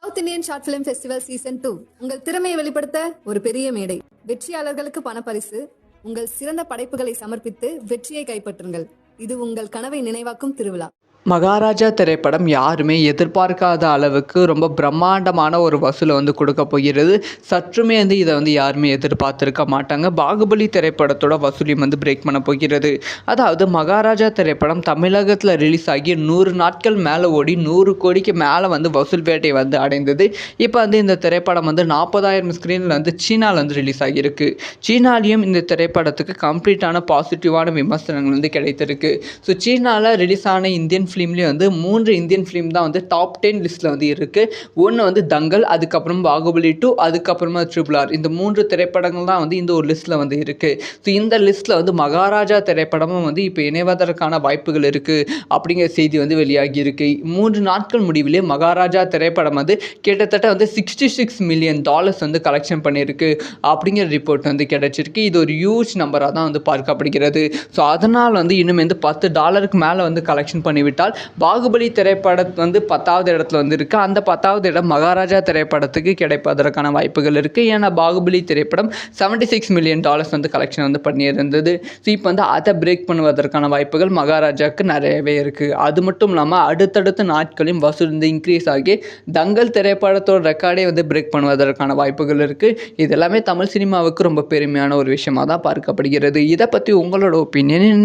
South Indian short film festival season 2 உங்கள் திறமையை வெளிப்படுத்த ஒரு பெரிய மேடை. வெற்றியாளர்களுக்கு பணப்பரிசு. உங்கள் சிறந்த படைப்புகளை சமர்ப்பித்து வெற்றியை கைப்பற்றுங்கள். இது உங்கள் கனவை நினைவாக்கும் திருவிழா. மகாராஜா திரைப்படம் யாருமே எதிர்பார்க்காத அளவுக்கு ரொம்ப பிரம்மாண்டமான ஒரு வசூலை கொடுக்க போகிறது. சற்றுமே இதை யாருமே எதிர்பார்த்துருக்க மாட்டாங்க. பாகுபலி திரைப்படத்தோட வசூலையும் பிரேக் பண்ண போகிறது. அதாவது மகாராஜா திரைப்படம் தமிழகத்தில் ரிலீஸ் ஆகி 100 நாட்கள் மேலே ஓடி 100 கோடிக்கு மேலே வசூல் வேட்டை அடைந்தது. இப்போ இந்த திரைப்படம் 40,000 ஸ்க்ரீனில் சீனாவில் ரிலீஸ் ஆகியிருக்கு. சீனாலையும் இந்த திரைப்படத்துக்கு கம்ப்ளீட்டான பாசிட்டிவான விமர்சனங்கள் கிடைத்திருக்கு. ஸோ சீனாவில் ரிலீஸ் ஆன இந்தியன் ஃபிலிம்லேயே 3 இந்தியன் ஃபிலிம் தான் டாப் 10 லிஸ்ட்டில் இருக்குது. ஒன்று தங்கல், அதுக்கப்புறம் பாகுபலி 2, அதுக்கப்புறமா RRR. இந்த 3 திரைப்படங்கள் தான் இந்த ஒரு லிஸ்ட்டில் இருக்குது. ஸோ இந்த லிஸ்ட்டில் மகாராஜா திரைப்படமும் இப்போ இணைவதற்கான வாய்ப்புகள் இருக்குது அப்படிங்கிற செய்தி வெளியாகி இருக்கு. 3 நாட்கள் முடிவிலே மகாராஜா திரைப்படம் கிட்டத்தட்ட $66 மில்லியன் கலெக்ஷன் பண்ணியிருக்கு அப்படிங்கிற ரிப்போர்ட் கிடைச்சிருக்கு. இது ஒரு ஹியூஜ் நம்பராக தான் பார்க்கப்படுகிறது. ஸோ அதனால் இன்னும் $10 மேலே கலெக்ஷன் பண்ணிவிட்டால் பாகுபலி திரைப்படம் 10வது இடத்துல இருக்கு. அந்த 10வது இடம் மகாராஜா திரைப்படத்துக்கு கிடைப்பதற்கான வாய்ப்புகள் இருக்கு. ஏன்னா பாகுபலி திரைப்படம் $76 மில்லியன் கலெக்ஷன் பண்ணியிருந்தது. ஸோ இப்போ அதை பிரேக் பண்ணுவதற்கான வாய்ப்புகள் மகாராஜாவுக்கு நிறையவே இருக்கு. அது மட்டும் இல்லாமல் அடுத்தடுத்த நாட்களையும் வசூல் இன்க்ரீஸ் ஆகி தங்கல் திரைப்படத்தோட ரெக்கார்டே பிரேக் பண்ணுவதற்கான வாய்ப்புகள் இருக்கு. இது எல்லாமே தமிழ் சினிமாவுக்கு ரொம்ப பெருமையான ஒரு விஷயமா தான் பார்க்கப்படுகிறது. இதை பற்றி உங்களோட ஒப்பீனியன் என்ன?